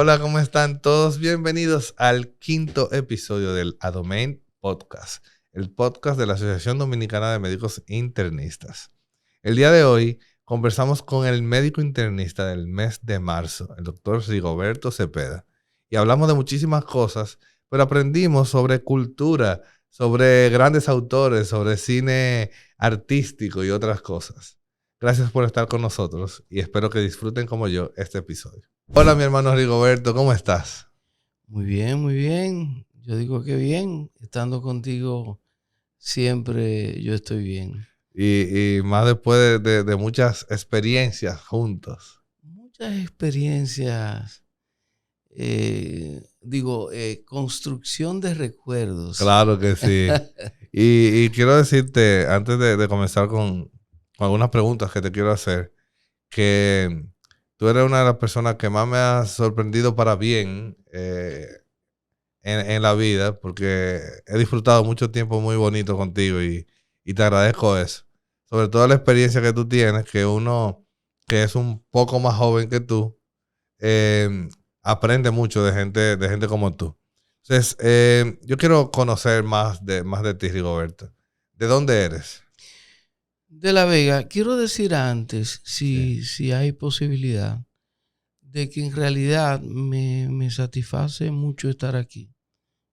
Hola, ¿cómo están todos? Bienvenidos al quinto episodio del ADOMEIN Podcast, el podcast de la Asociación Dominicana de Médicos Internistas. El día de hoy conversamos con el médico internista del mes de marzo, el doctor Rigoberto Cepeda, y hablamos de muchísimas cosas, pero aprendimos sobre cultura, sobre grandes autores, sobre cine artístico y otras cosas. Gracias por estar con nosotros y espero que disfruten como yo este episodio. Hola, mi hermano Rigoberto, ¿cómo estás? Muy bien, muy bien. Yo digo que bien. Estando contigo siempre yo estoy bien. Y más después de muchas experiencias juntos. Muchas experiencias, construcción de recuerdos. Claro que sí. Y quiero decirte, antes de comenzar con algunas preguntas que te quiero hacer, que tú eres una de las personas que más me ha sorprendido para bien en la vida, porque he disfrutado mucho tiempo muy bonito contigo y te agradezco eso. Sobre todo la experiencia que tú tienes, que uno que es un poco más joven que tú, eh, aprende mucho de gente como tú. Entonces, yo quiero conocer más de ti, Rigoberto. ¿De dónde eres? De La Vega, quiero decir antes, Sí. si hay posibilidad, de que en realidad me satisface mucho estar aquí.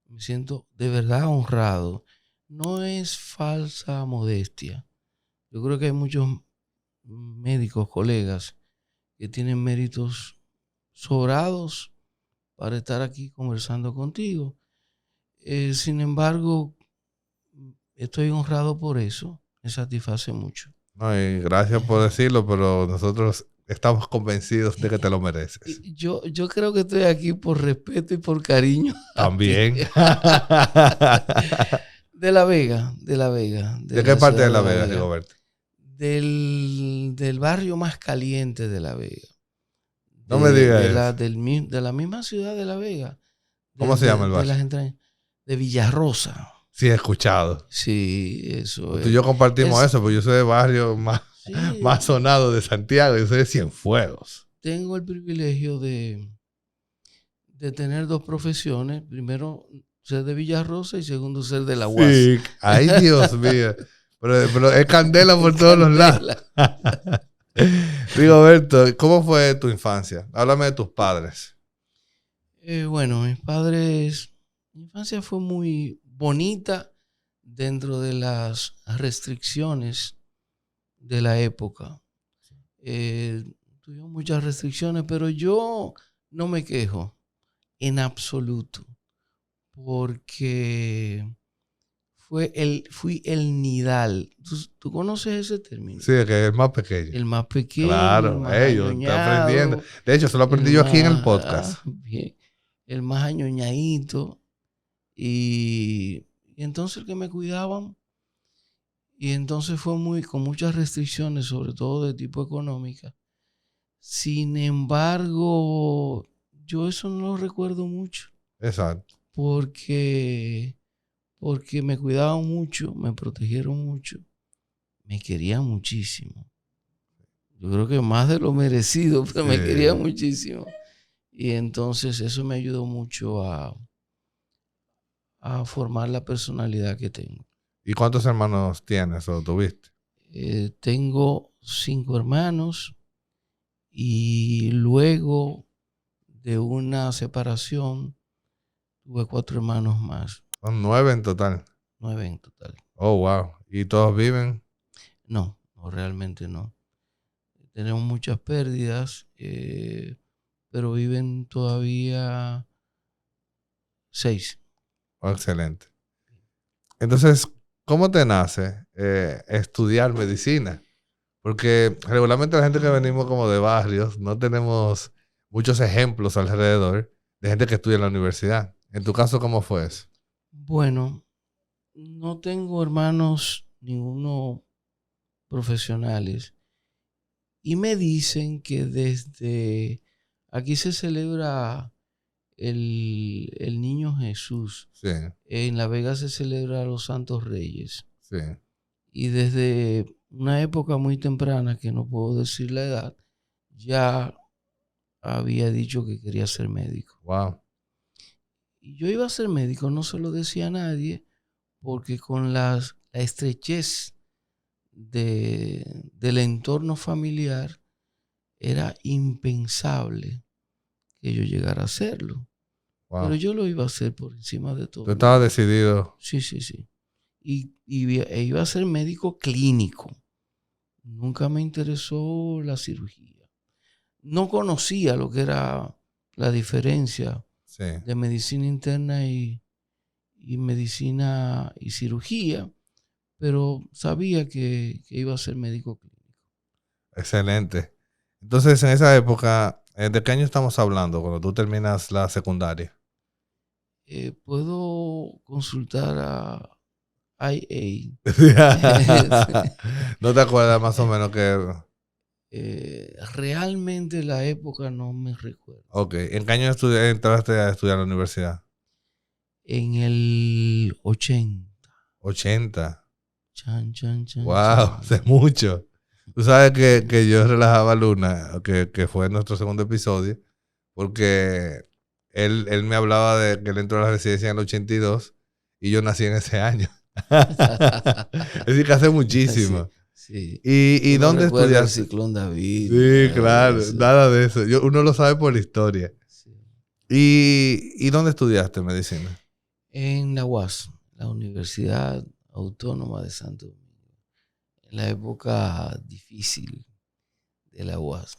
Me siento de verdad honrado. No es falsa modestia. Yo creo que hay muchos médicos, colegas, que tienen méritos sobrados para estar aquí conversando contigo. Sin embargo, estoy honrado por eso, me satisface mucho. No, y gracias por decirlo, pero nosotros estamos convencidos de que te lo mereces. Y yo creo que estoy aquí por respeto y por cariño a ti. También. De La Vega, de La Vega, ¿De de qué la parte de ciudad La de La Vega, Vega, Rigoberto? del barrio más caliente de La Vega, No me digas eso. de la misma ciudad de La Vega, ¿Cómo se llama el de barrio? las entrañas, de Villarrosa. Sí, he escuchado. Sí, eso Pues tú y yo compartimos es. eso, porque yo soy de barrio Sí, más sonado de Santiago, yo soy de Cienfuegos. tengo el privilegio de tener dos profesiones. Primero, ser de Villarrosa y segundo, ser de la UAS. Sí, ay Dios mío. Pero es candela por todos los lados. Candela. Rigoberto, ¿cómo fue tu infancia? Háblame de tus padres. Bueno, mi infancia fue muy bonita dentro de las restricciones de la época. Tuvimos muchas restricciones, pero yo no me quejo en absoluto, porque fui el nidal. ¿Tú conoces ese término? Sí, que es más pequeño. El más pequeño, el Claro, más yo estoy aprendiendo. añoñado, De hecho, eso lo el aprendí yo aquí en el podcast. bien, el más añoñadito. Y entonces el que me cuidaban, y entonces fue con muchas restricciones, sobre todo de tipo económica. Sin embargo, yo eso no lo recuerdo mucho, Exacto. porque, porque me cuidaban mucho, me protegieron mucho, me querían muchísimo. Yo creo que más de lo merecido, pero me querían Sí. muchísimo. Y entonces eso me ayudó mucho a formar la personalidad que tengo. ¿Y cuántos hermanos tienes o tuviste? Tengo 5 hermanos y luego de una separación tuve 4 hermanos más, Son 9 en total. 9 en total. Oh, wow. ¿Y todos viven? No, no, realmente no. Tenemos muchas pérdidas, pero viven todavía 6. Oh, excelente. Entonces, ¿cómo te nace estudiar medicina? Porque regularmente la gente que venimos como de barrios no tenemos muchos ejemplos alrededor de gente que estudia en la universidad. En tu caso, ¿cómo fue eso? Bueno, no tengo hermanos, ninguno profesionales. Y me dicen que desde aquí se celebra el Niño Jesús. Sí, En La Vega se celebra los Santos Reyes. sí. Y desde una época muy temprana, que no puedo decir la edad, ya había dicho que quería ser médico. Wow. Y yo iba a ser médico, no se lo decía a nadie, porque con la estrechez del entorno familiar era impensable que yo llegara a hacerlo. Wow. Pero yo lo iba a hacer por encima de todo. Tú estabas decidido. Sí, sí, sí. Y iba a ser médico clínico. Nunca me interesó la cirugía. No conocía lo que era la diferencia Sí. de medicina interna y medicina y cirugía, pero sabía que iba a ser médico clínico. Excelente. Entonces, en esa época, ¿de qué año estamos hablando cuando tú terminas la secundaria? Puedo consultar a IA. ¿No te acuerdas más o menos que... Realmente la época no me recuerdo. Ok. ¿En qué año entraste a estudiar en la universidad? En el 80. 80. Chan, chan, chan, Wow, chan. hace mucho. Tú sabes que yo relajaba a Luna, que fue nuestro segundo episodio, porque él me hablaba de que él entró a la residencia en el 82 y yo nací en ese año. Es decir, que hace muchísimo. Sí, sí. ¿Y Tú no dónde recuerdas el estudiaste? ciclón David, Sí, nada de claro, eso. nada de eso. Uno lo sabe por la historia. Sí. ¿Y dónde estudiaste medicina? En la UAS, la Universidad Autónoma de Santo Domingo, en la época difícil de la UAS.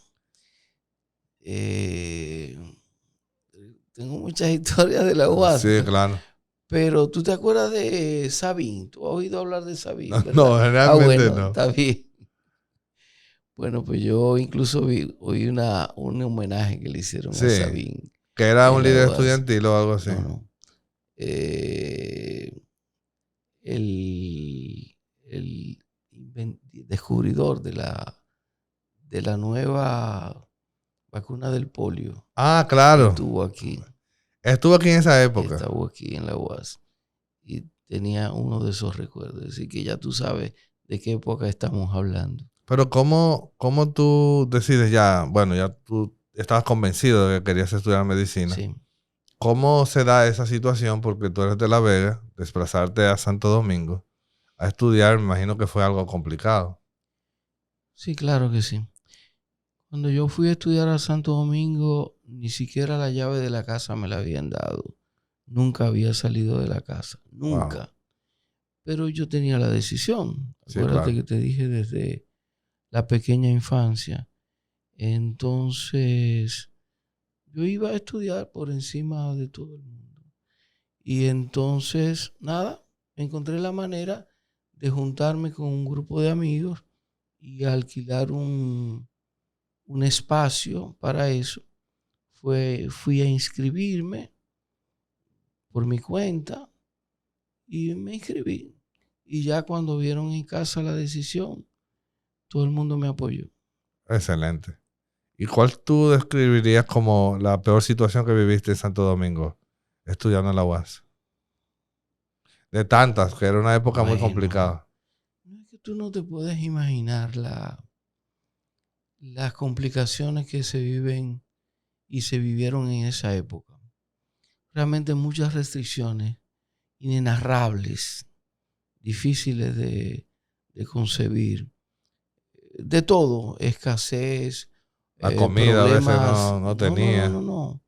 Tengo muchas historias de la UAS, Sí, claro. pero ¿tú te acuerdas de Sabin? ¿Tú has oído hablar de Sabin, No, verdad? realmente Bueno, no. está bien. Bueno, pues yo incluso oí un homenaje que le hicieron Sí, a Sabin que era un en la líder UAS. estudiantil o algo así. No, no. El descubridor de la nueva vacuna del polio Ah, claro. estuvo aquí En esa época. en la UAS y tenía uno de esos recuerdos. Así que ya tú sabes de qué época estamos hablando. Pero ¿cómo tú decides ya? Bueno, ya tú estabas convencido de que querías estudiar medicina. Sí. ¿Cómo se da esa situación? Porque tú eres de La Vega, desplazarte a Santo Domingo a estudiar, me imagino que fue algo complicado. Sí, claro que sí. Cuando yo fui a estudiar a Santo Domingo, ni siquiera la llave de la casa me la habían dado. Nunca había salido de la casa, Wow. nunca. Pero yo tenía la decisión. Sí, Acuérdate claro. que te dije desde la pequeña infancia. Entonces, yo iba a estudiar por encima de todo el mundo. Y entonces, nada, encontré la manera de juntarme con un grupo de amigos y alquilar un espacio para eso. Fui a inscribirme por mi cuenta y me inscribí. Y ya cuando vieron en casa la decisión, todo el mundo me apoyó. Excelente. ¿Y cuál tú describirías como la peor situación que viviste en Santo Domingo estudiando en la UAS? De tantas, que era una época muy Bueno, complicada. no es que tú no te puedes imaginar las complicaciones que se viven y se vivieron en esa época. Realmente muchas restricciones inenarrables, difíciles de concebir. De todo, escasez, La comida a veces problemas. no No, no, no, no, tenía. no.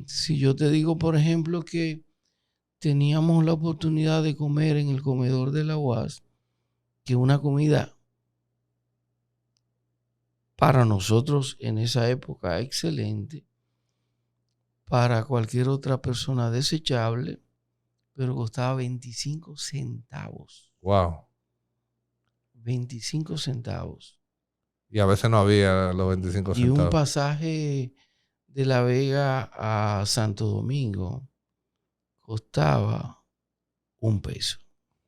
Si yo te digo, por ejemplo, que teníamos la oportunidad de comer en el comedor de la UAS, que una comida para nosotros en esa época excelente, para cualquier otra persona desechable, pero costaba 25 centavos. Wow. 25 centavos. Y a veces no había los 25 Y un centavos. pasaje de La Vega a Santo Domingo costaba $1.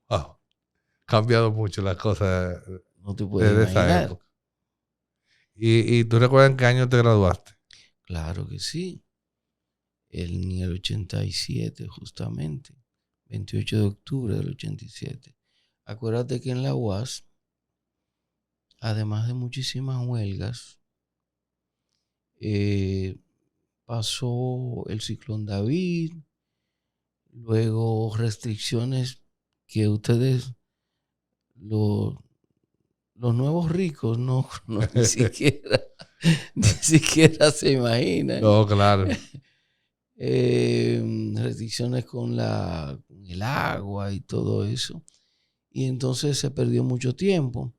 Wow. Cambiado mucho las cosas No te puedes desde esa imaginar. época. ¿Y tú recuerdas en qué año te graduaste? Claro que sí. En el 87, justamente. 28 de octubre del 87. Acuérdate que en la UAS, además de muchísimas huelgas, Pasó el ciclón David, luego restricciones que ustedes, los nuevos ricos, no ni siquiera se imaginan. No, claro. Restricciones con el agua y todo eso. Y entonces se perdió mucho tiempo.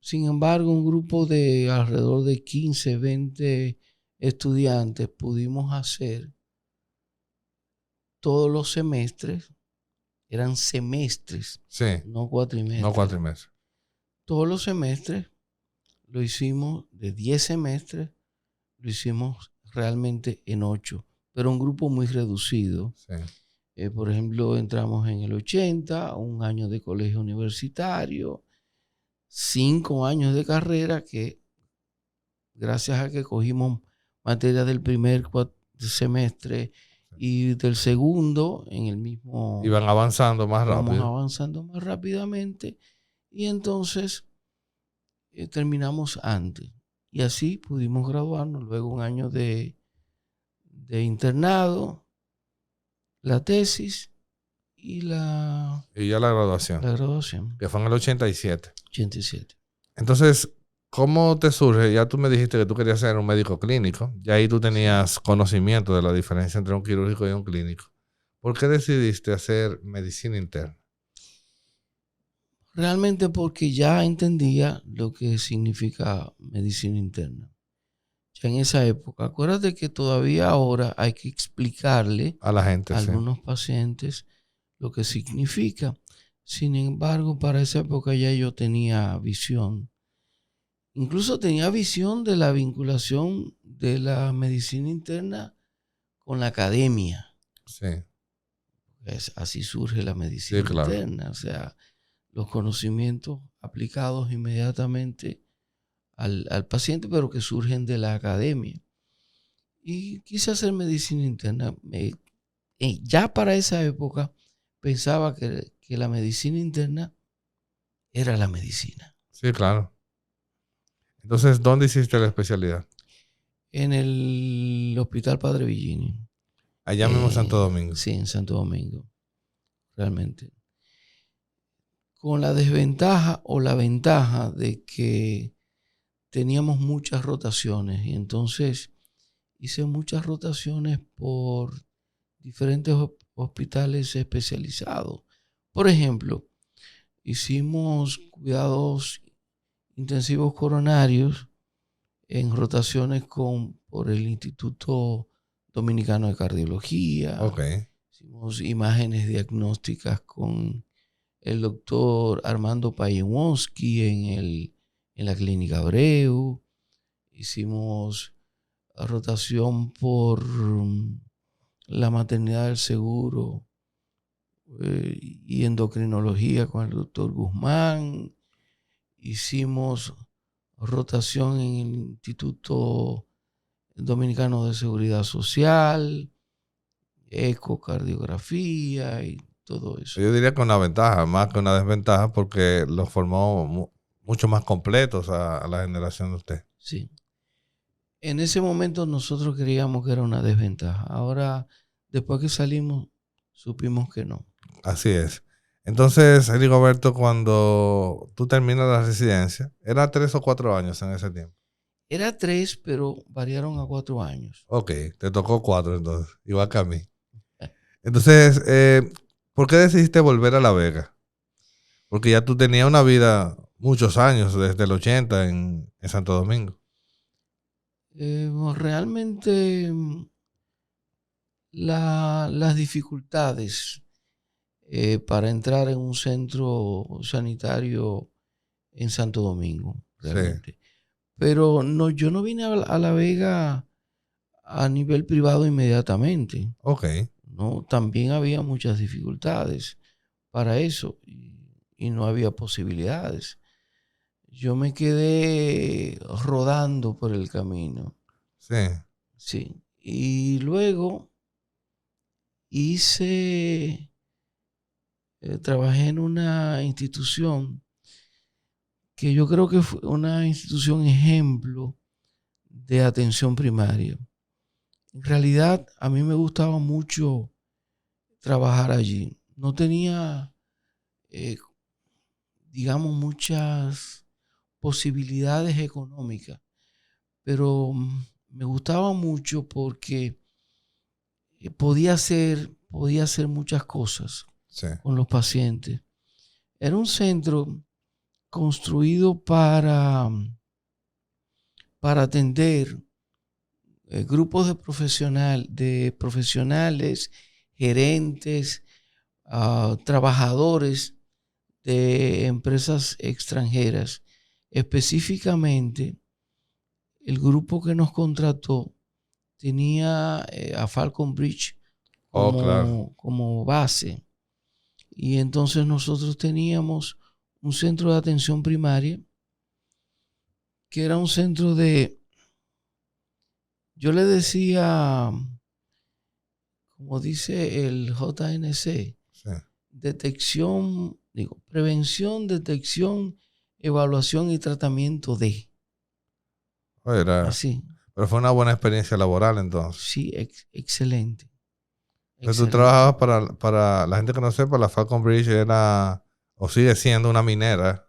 Sin embargo, un grupo de alrededor de 15, 20 estudiantes pudimos hacer todos los semestres, eran semestres, Sí. no cuatrimestres. No cuatrimestres. Todos los semestres lo hicimos, de 10 semestres, lo hicimos realmente en 8, pero un grupo muy reducido. Sí. Por ejemplo, entramos en el 80, un año de colegio universitario, 5 años de carrera que, gracias a que cogimos materia del primer semestre y del segundo, en el mismo... Iban avanzando más rápido. Vamos avanzando más rápidamente y entonces terminamos antes. Y así pudimos graduarnos, luego un año de internado, la tesis y ya la graduación. La graduación. Que fue en el 87. 87. Entonces, ¿cómo te surge? Ya tú me dijiste que tú querías ser un médico clínico. Ya ahí tú tenías conocimiento de la diferencia entre un quirúrgico y un clínico. ¿Por qué decidiste hacer medicina interna? Realmente porque ya entendía lo que significa medicina interna. Ya en esa época, acuérdate que todavía ahora hay que explicarle a la gente, a algunos pacientes lo que significa. Sin embargo, para esa época ya yo tenía visión. Incluso tenía visión de la vinculación de la medicina interna con la academia. Sí. Así surge la medicina interna. O sea, los conocimientos aplicados inmediatamente al paciente, pero que surgen de la academia. Y quise hacer medicina interna. Ya para esa época pensaba que la medicina interna era la medicina. Sí, claro. Entonces, ¿dónde hiciste la especialidad? En el Hospital Padre Villini. Allá mismo en Santo Domingo. Sí, en Santo Domingo, realmente. Con la desventaja o la ventaja de que teníamos muchas rotaciones y entonces hice muchas rotaciones por diferentes hospitales especializados. Por ejemplo, hicimos cuidados intensivos coronarios en rotaciones por el Instituto Dominicano de Cardiología. Okay. Hicimos imágenes diagnósticas con el doctor Armando Payewonsky en la Clínica Abreu. Hicimos rotación por la maternidad del seguro y endocrinología con el doctor Guzmán. Hicimos rotación en el Instituto Dominicano de Seguridad Social, ecocardiografía y todo eso. Yo diría que una ventaja, más que una desventaja, porque los formó mucho más completos a la generación de usted. Sí. En ese momento nosotros creíamos que era una desventaja. Ahora, después que salimos, supimos que no. Así es. Entonces, Rigoberto, cuando tú terminas la residencia, ¿era 3 o 4 años en ese tiempo? Era 3, pero variaron a 4 años. Ok, te tocó 4 entonces, igual que a mí. Entonces, ¿por qué decidiste volver a La Vega? Porque ya tú tenías una vida muchos años, desde el 80 en Santo Domingo. Realmente las dificultades para entrar en un centro sanitario en Santo Domingo, realmente. Sí. Pero no, yo no vine a La Vega a nivel privado inmediatamente. Ok. No, también había muchas dificultades para eso y no había posibilidades. Yo me quedé rodando por el camino. Sí. Sí. Y luego trabajé en una institución que yo creo que fue una institución ejemplo de atención primaria. En realidad, a mí me gustaba mucho trabajar allí. No tenía, digamos, muchas posibilidades económicas, pero me gustaba mucho porque podía hacer muchas cosas Sí. con los pacientes. Era un centro construido para atender grupos de profesionales, gerentes, trabajadores de empresas extranjeras. Específicamente, el grupo que nos contrató tenía a Falcon Bridge Oh, claro. como base. Y entonces nosotros teníamos un centro de atención primaria que era un centro yo le decía, como dice el JNC, Sí. prevención, detección, evaluación y tratamiento de. Oye, Así, pero fue una buena experiencia laboral entonces. sí, excelente. Entonces tú Excelente. trabajabas para la gente que no sepa, la Falcon Bridge era o sigue siendo una minera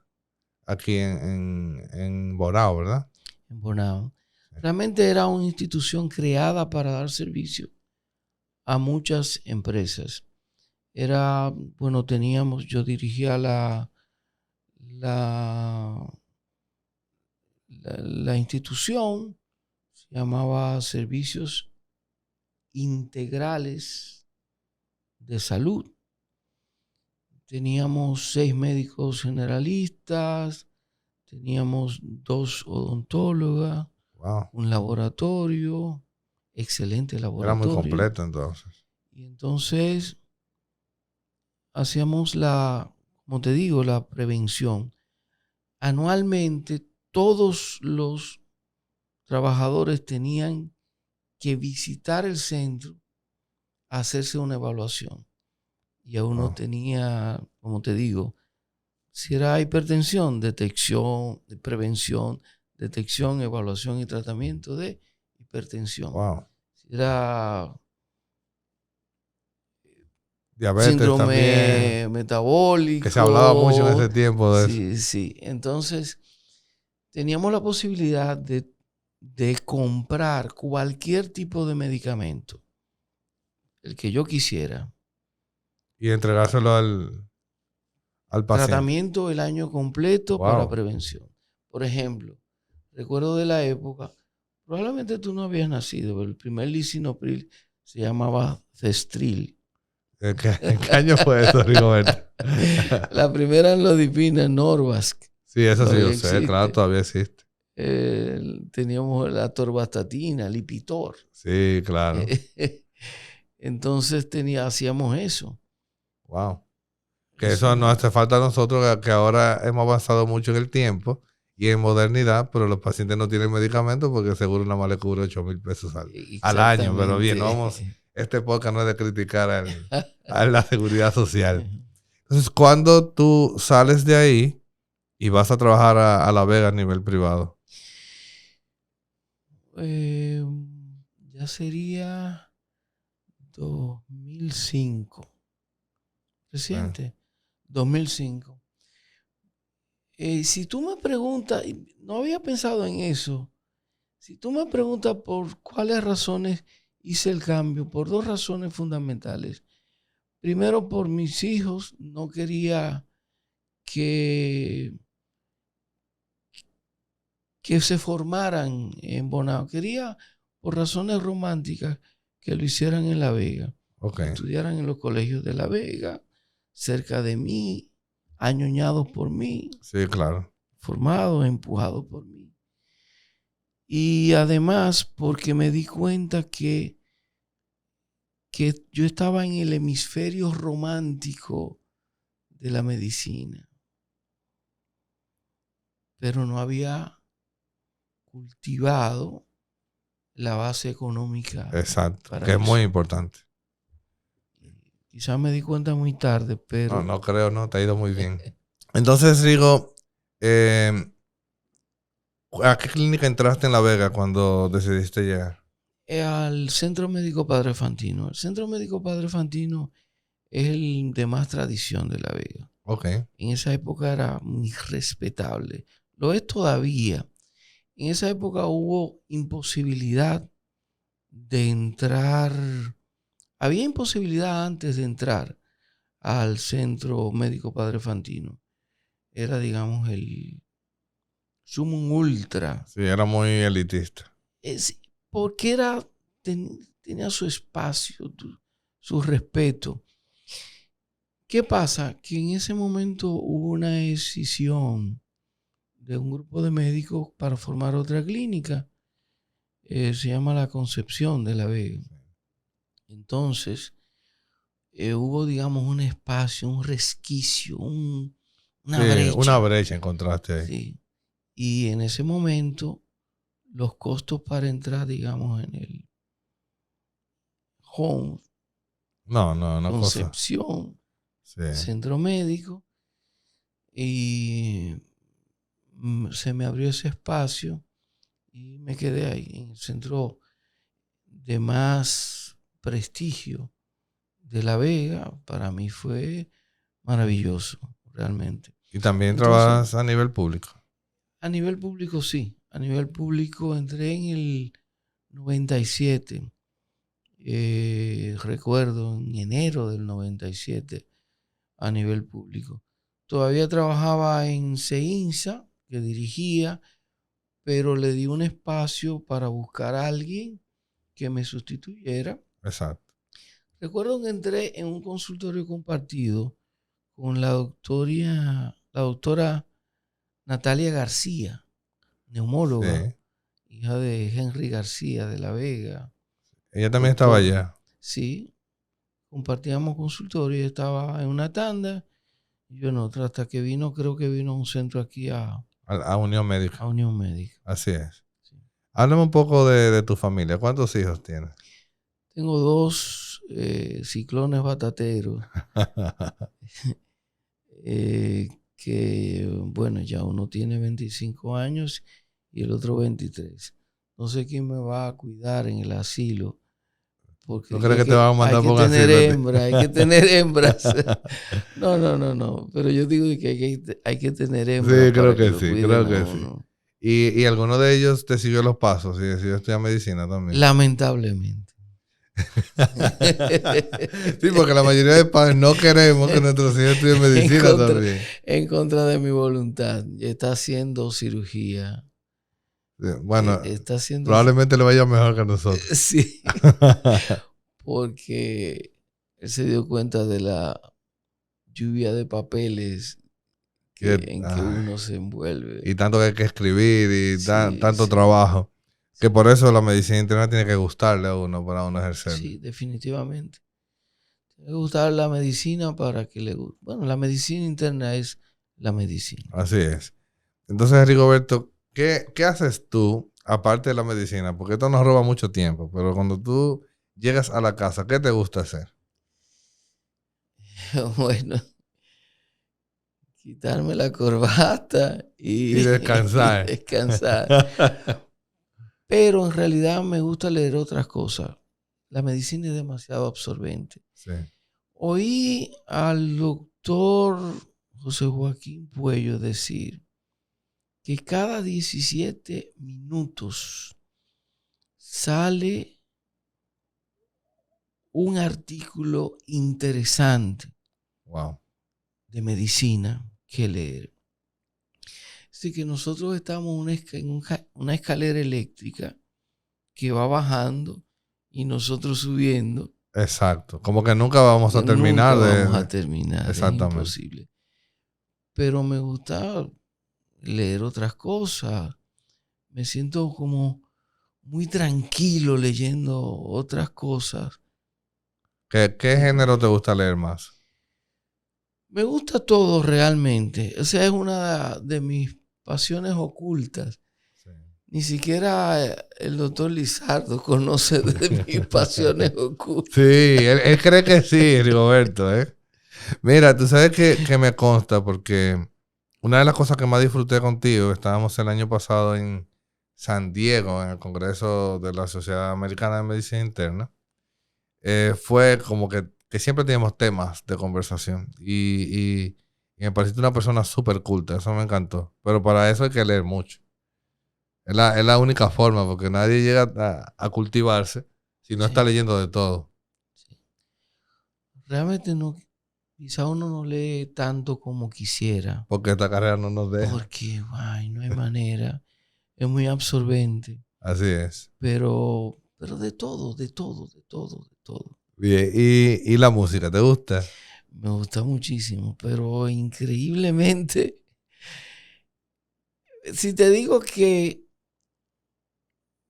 aquí en Bonao, ¿verdad? En Bonao. Sí. Realmente era una institución creada para dar servicio a muchas empresas. Yo dirigía la, la institución, se llamaba Servicios Integrales de Salud. Teníamos 6 médicos generalistas, teníamos 2 odontólogas, Wow. un laboratorio, excelente Era muy laboratorio. completo entonces. Y entonces hacíamos como te digo, la prevención. Anualmente todos los trabajadores tenían que visitar el centro a hacerse una evaluación. Y a uno Wow. tenía, como te digo, si era hipertensión, prevención, detección, evaluación y tratamiento de hipertensión. Wow. Si era Diabetes síndrome también, que se hablaba mucho en metabólico. ese tiempo de eso. Sí, sí. Entonces, teníamos la posibilidad de comprar cualquier tipo de medicamento, el que yo quisiera. Y entregárselo al paciente. Tratamiento el año completo para Wow. prevención. Por ejemplo, recuerdo de la época, probablemente tú no habías nacido, pero el primer lisinopril se llamaba Cestril. ¿En qué año fue eso, Rigoberto? La primera enlodipina, Norvasc, Sí, eso sí yo todavía sé, claro, existe. todavía existe. Teníamos la atorvastatina, Lipitor. Sí, claro. Entonces hacíamos eso. Wow. Que eso nos Eso, hace falta a nosotros, que ahora hemos avanzado mucho en el tiempo y en modernidad, pero los pacientes no tienen medicamentos porque seguro nada más le cubre 8,000 pesos al año. Pero bien, no vamos, exactamente. este podcast no es de criticar a la seguridad social. Entonces, ¿cuándo tú sales de ahí y vas a trabajar a La Vega a nivel privado? Eh, ya sería 2005. Eh, Reciente. 2005. Si tú me preguntas, y no había pensado en eso, si tú me preguntas por cuáles razones hice el cambio, por 2 razones fundamentales. Primero, por mis hijos, no quería que, que se formaran en Bonao. Quería, por razones románticas, que lo hicieran en La Vega, ok, que estudiaran en los colegios de La Vega, cerca de mí, añoñados por mí, sí, claro. formados, empujados por mí. Y además porque me di cuenta que yo estaba en el hemisferio romántico de la medicina, pero no había cultivado la base económica Exacto, para que es muy eso. importante. Quizás me di cuenta muy tarde, No, pero no creo, no, te ha ido muy bien. Entonces, Rigo, eh, ¿A qué clínica entraste en La Vega cuando decidiste llegar? Al Centro Médico Padre Fantino. El Centro Médico Padre Fantino es el de más tradición de La Vega. Ok. En esa época era muy respetable. Lo es todavía. En esa época hubo imposibilidad de entrar. Había imposibilidad antes de entrar al Centro Médico Padre Fantino. Era, digamos, el sumum ultra. Sí, era muy elitista. Porque tenía su espacio, su respeto. ¿Qué pasa? Que en ese momento hubo una decisión de un grupo de médicos para formar otra clínica. Se llama La Concepción de La Vega. Entonces, hubo, digamos, un espacio, un resquicio, una brecha. Una brecha encontraste ahí. Sí. Y en ese momento, los costos para entrar, digamos, en el home, No Concepción, sí. Centro Médico, y se me abrió ese espacio y me quedé ahí, en el centro de más prestigio de La Vega. Para mí fue maravilloso, realmente. ¿Y también Entonces, trabajas a nivel público? A nivel público, sí. A nivel público entré en el 97. Recuerdo, en enero del 97, a nivel público. Todavía trabajaba en CEINSA, que dirigía, pero le di un espacio para buscar a alguien que me sustituyera. Exacto. Recuerdo que entré en un consultorio compartido con la doctora Natalia García, neumóloga, Sí. hija de Henry García de La Vega. Ella también estaba Doctor. allá. Sí, compartíamos consultorio, estaba en una tanda y yo en otra, hasta que creo que vino a un centro aquí a Unión Médica. A Unión Médica. Así es. Sí. Háblame un poco de tu familia. ¿Cuántos hijos tienes? Tengo 2 ciclones batateros. Que, bueno, ya uno tiene 25 años y el otro 23. No sé quién me va a cuidar en el asilo. Porque ¿No crees que te van a mandar por asilo? asilo? Hay que tener hembras. No. Pero yo digo que hay que tener hembras. Sí, creo que lo sí, cuiden creo a que uno. sí. ¿Y alguno de ellos te siguió los pasos y decidió estudiar medicina también? Lamentablemente. Sí, porque la mayoría de padres no queremos que nuestros hijos estudien medicina también. En contra de mi voluntad. Está haciendo cirugía. Sí, bueno, está haciendo probablemente le vaya mejor que a nosotros. Sí. Porque él se dio cuenta de la lluvia de papeles en que uno se envuelve. Y tanto que hay que escribir y Sí, tanto sí. trabajo. Que por eso la medicina interna tiene que gustarle a uno para uno ejercer. Sí, definitivamente. Tiene que gustar la medicina para que le guste. Bueno, la medicina interna es la medicina. Así es. Entonces, Rigoberto, ¿qué haces tú aparte de la medicina? Porque esto nos roba mucho tiempo, pero cuando tú llegas a la casa, ¿qué te gusta hacer? Bueno, quitarme la corbata y descansar. y descansar. Pero en realidad me gusta leer otras cosas. La medicina es demasiado absorbente. Sí. Oí al doctor José Joaquín Puello decir que cada 17 minutos sale un artículo interesante de medicina que leer. Así que nosotros estamos en una escalera eléctrica que va bajando y nosotros subiendo. Exacto. Como que nunca vamos a terminar. Vamos a terminar. Exactamente. Es imposible. Pero me gusta leer otras cosas. Me siento como muy tranquilo leyendo otras cosas. ¿Qué género te gusta leer más? Me gusta todo realmente. O sea, es una de mis pasiones ocultas. Sí. Ni siquiera el doctor Lizardo conoce de mis pasiones ocultas. Sí, él cree que sí, Rigoberto. Mira, tú sabes que me consta porque una de las cosas que más disfruté contigo, estábamos el año pasado en San Diego, en el Congreso de la Sociedad Americana de Medicina Interna, fue como que siempre teníamos temas de conversación y me pareciste una persona súper culta, eso me encantó. Pero para eso hay que leer mucho. Es la única forma, porque nadie llega a cultivarse si no está Sí, leyendo de todo. sí. Realmente no, quizá uno no lee tanto como quisiera, Porque esta carrera no nos deja. porque ay, no hay manera, es muy absorbente, Así es. pero de todo, de todo, de todo, de todo. Bien, y la música, ¿te gusta? Me gusta muchísimo, pero increíblemente, si te digo que,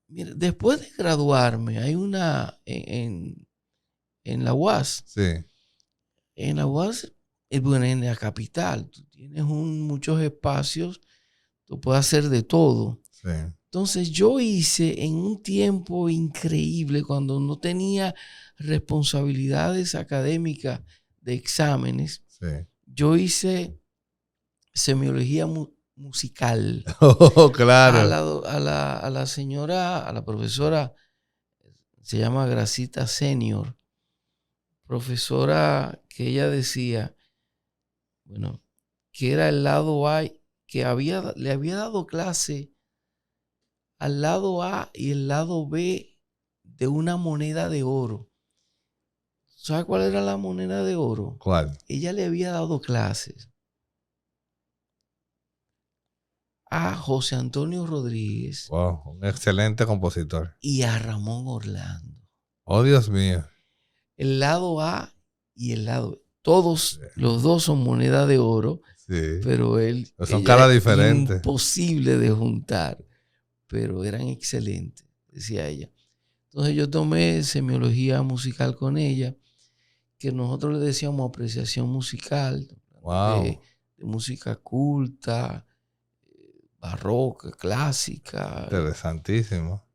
mira, después de graduarme, hay una en la UAS, Sí, en la UAS, bueno, en la capital, tú tienes muchos espacios, tú puedes hacer de todo. sí, Entonces yo hice en un tiempo increíble, cuando no tenía responsabilidades académicas de exámenes, sí. yo hice semiología musical. Oh, A claro. la señora, a la profesora, se llama Gracita Senior, profesora que ella decía, bueno, que era el lado A, que le había dado clase al lado A y el lado B de una moneda de oro. ¿Sabe cuál era la moneda de oro? ¿Cuál? Ella le había dado clases a José Antonio Rodríguez Wow, un excelente compositor. y a Ramón Orlando. Oh, Dios mío. El lado A y el lado B. Todos, los dos son moneda de oro, Sí. pero Son ella caras es diferentes. imposible de juntar, pero eran excelentes, decía ella. Entonces yo tomé semiología musical con ella, que nosotros le decíamos apreciación musical, Wow. de música culta, barroca, clásica, Interesantísimo.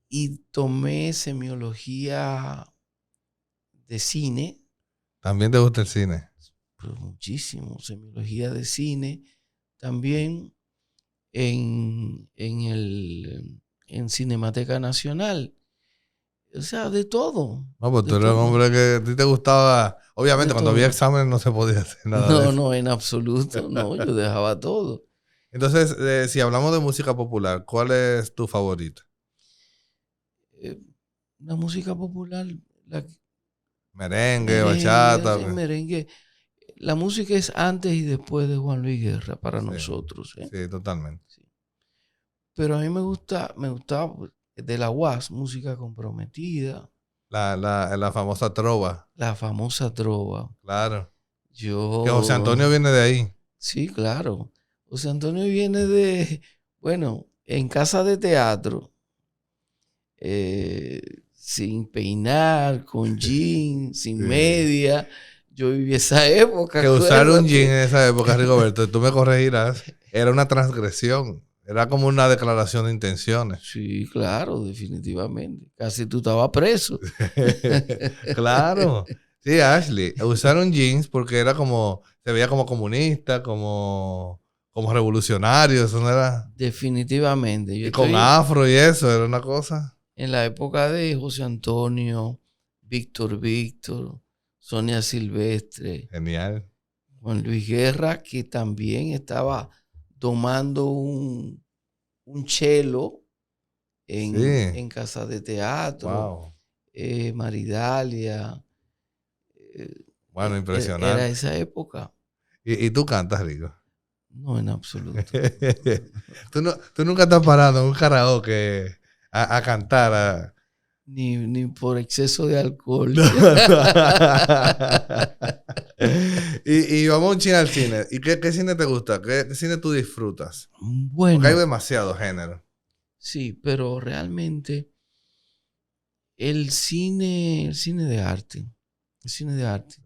y tomé semiología de cine, ¿También te gusta el cine? pero muchísimo, semiología de cine, también en Cinemateca Nacional, o sea, de todo, No, pues tú de eres un todo, hombre que a ti te gustaba. de Obviamente, cuando había todo. exámenes no se podía hacer nada de No, eso. no, en absoluto, no, yo dejaba todo. Entonces, si hablamos de música popular, ¿cuál es tu favorito? Eh, la música popular, la Merengue, merengue, bachata. sí, merengue. La música es antes y después de Juan Luis Guerra para Sí, nosotros, ¿eh? sí, totalmente. Sí. Pero a mí me gustaba pues, de la UAS, música comprometida, La famosa trova, la famosa trova. claro. Que José Yo, Antonio viene de ahí. sí, claro. José Antonio viene bueno, en casa de teatro, eh, sin peinar, con jeans, sin Sí. media. Yo viví esa época, Que usar un jean acuérdate. en esa época, Rigoberto, tú me corregirás, era una transgresión. Era como una declaración de intenciones. Sí, claro, definitivamente. Casi tú estabas preso. Claro. Sí, Ashley. Usaron jeans porque era como, se veía como comunista, como revolucionario, eso no era. Definitivamente. Yo Y con estoy afro y eso, era una cosa. en la época de José Antonio, Víctor, Sonia Silvestre, Genial. Juan Luis Guerra, que también estaba tomando un cello Sí. en casa de teatro, Wow. Maridalia. eh, Bueno, Era impresionante. esa época. Y tú cantas, Rigo. No, en absoluto. Tú nunca te has parado en un karaoke a cantar. Ni por exceso de alcohol. Y vamos un chin al cine. ¿Y qué cine te gusta? ¿Qué cine tú disfrutas? Porque hay Bueno, demasiado género. sí, pero realmente el cine de arte, el cine de arte.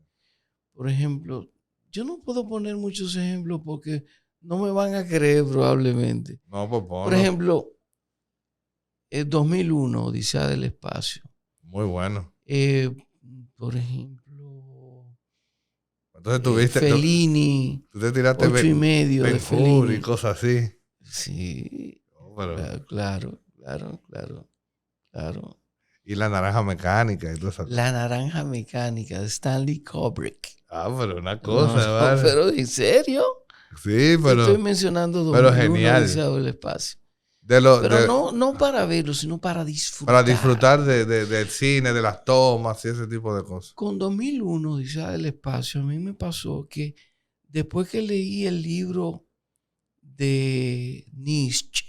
Por ejemplo, yo no puedo poner muchos ejemplos porque no me van a creer probablemente. No, pues Por ponlo. ejemplo, el 2001, Odisea del Espacio. Muy bueno. Eh, por ejemplo, Entonces tuviste... Fellini, Tú te tiraste 8,5 de Ben-Hur Fellini. y cosas así. Sí, No, pero... claro. Y La Naranja Mecánica y todo eso. La Naranja Mecánica de Stanley Kubrick. Ah, pero una No, cosa, ¿vale? pero ¿en serio? Sí, Te estoy mencionando pero 2001, genial. Odisea del Espacio. De lo, Pero de, no para verlo, sino para para disfrutar. disfrutar del cine, de las tomas y ese tipo de cosas. Con 2001, Odisea del Espacio, a mí me pasó que después que leí el libro de Nietzsche,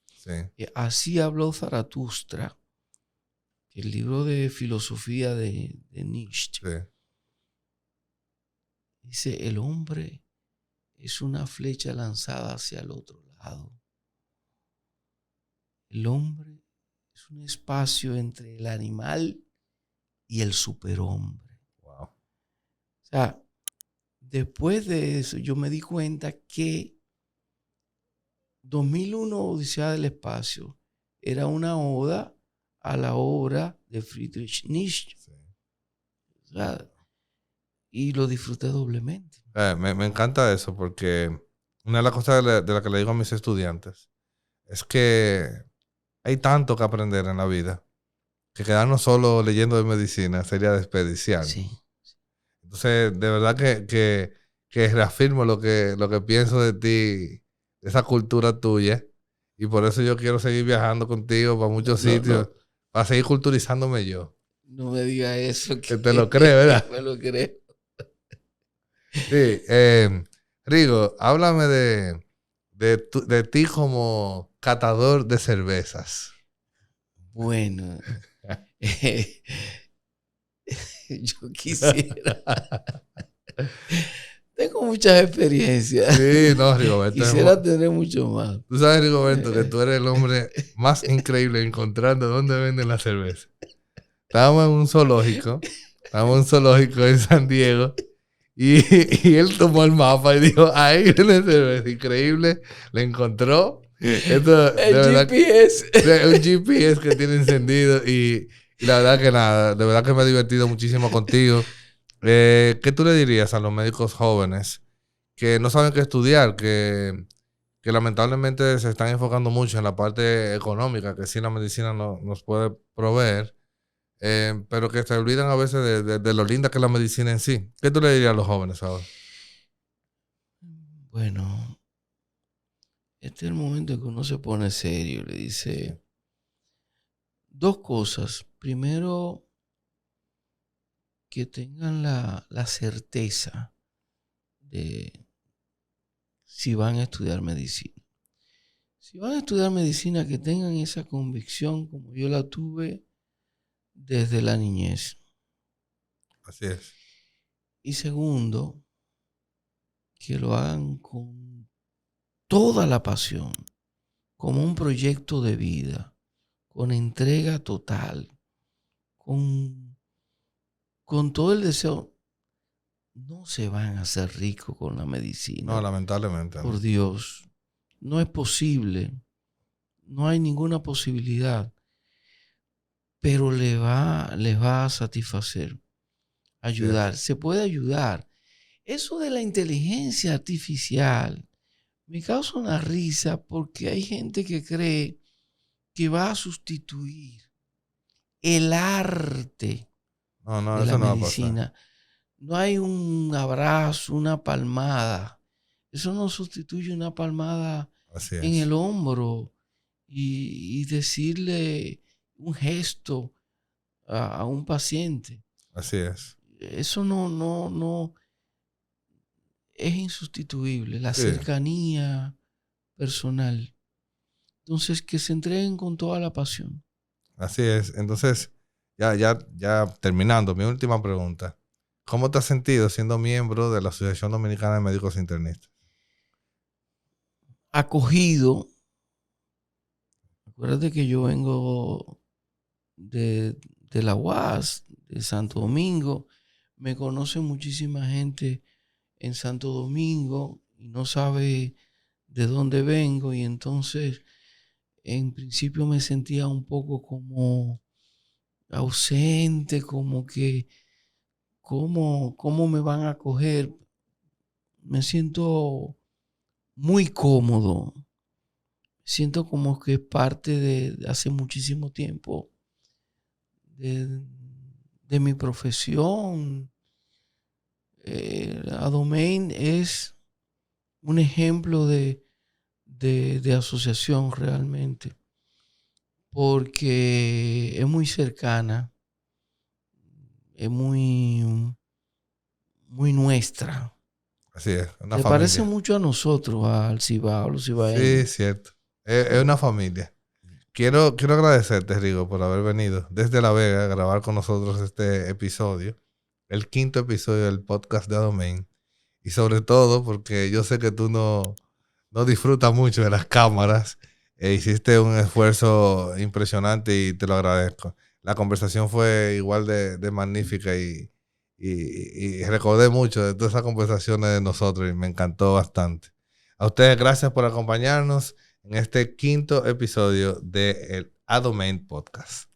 Sí, Así habló Zaratustra, el libro de filosofía de Nietzsche, sí. dice, el hombre es una flecha lanzada hacia el otro lado. El hombre es un espacio entre el animal y el superhombre. Wow. O sea, después de eso yo me di cuenta que 2001 Odisea del Espacio era una oda a la obra de Friedrich Nietzsche. Sí. O sea, y lo disfruté doblemente. Me encanta eso porque una de las cosas de la que le digo a mis estudiantes es que hay tanto que aprender en la vida que quedarnos solo leyendo de medicina sería desperdiciar. Sí. Entonces, de verdad que reafirmo lo que pienso de ti, de esa cultura tuya, y por eso yo quiero seguir viajando contigo para muchos sitios, para seguir culturizándome yo. No me digas eso. Que te lo crees, ¿verdad? Me lo creo. Sí. Rigo, háblame de ti como catador de cervezas. Bueno, yo quisiera. Tengo muchas experiencias. Sí, no, Rigoberto. Quisiera tener mucho más. Tú sabes, Rigoberto, que tú eres el hombre más increíble encontrando dónde venden la cerveza. Estábamos en un zoológico en San Diego, y él tomó el mapa y dijo, ahí viene cerveza, increíble, le encontró. Esto, de El verdad, GPS. un GPS que tiene encendido, y la verdad que nada, de verdad que me he divertido muchísimo contigo. ¿Qué tú le dirías a los médicos jóvenes que no saben qué estudiar, que lamentablemente se están enfocando mucho en la parte económica, que sí la medicina nos puede proveer, pero que se olvidan a veces de lo linda que es la medicina en sí? ¿Qué tú le dirías a los jóvenes ahora? Bueno, este es el momento en que uno se pone serio. Le dice dos cosas. Primero, que tengan la certeza de si van a estudiar medicina. Si van a estudiar medicina, que tengan esa convicción como yo la tuve desde la niñez. Así es. Y segundo, que lo hagan con toda la pasión, como un proyecto de vida, con entrega total, con todo el deseo. No se van a hacer ricos con la medicina. No, lamentablemente. Por No. Dios, no es posible. No hay ninguna posibilidad. Pero les va a satisfacer. Ayudar. Se puede ayudar. Eso de la inteligencia artificial me causa una risa porque hay gente que cree que va a sustituir el arte No, de la eso no va a pasar. medicina. No hay un abrazo, una palmada. Eso no sustituye una palmada Así en es. el hombro y decirle un gesto a un paciente. Así es. Eso no es insustituible. La Sí, cercanía personal. Entonces, que se entreguen con toda la pasión. así es. Entonces, ya terminando, mi última pregunta. ¿Cómo te has sentido siendo miembro de la Asociación Dominicana de Médicos Internistas? Acogido. Acuérdate que yo vengo de la UAS, de Santo Domingo. Me conoce muchísima gente en Santo Domingo y no sabe de dónde vengo, y entonces en principio me sentía un poco como ausente, como que cómo me van a acoger. Me siento muy cómodo. Siento como que es parte de hace muchísimo tiempo de mi profesión. Adomain es un ejemplo de asociación realmente, porque es muy cercana, es muy nuestra. Así es, una Se parece familia. mucho a nosotros, al Cibao, los Sí, cibaeños. cierto. Es una familia. Quiero agradecerte, Rigo, por haber venido desde La Vega a grabar con nosotros este episodio, el 5.º episodio del podcast de Adomain. Y sobre todo porque yo sé que tú no disfrutas mucho de las cámaras. Hiciste un esfuerzo impresionante y te lo agradezco. La conversación fue igual de magnífica y recordé mucho de todas esas conversaciones de nosotros y me encantó bastante. A ustedes, gracias por acompañarnos en este 5.º episodio del Adomain Podcast.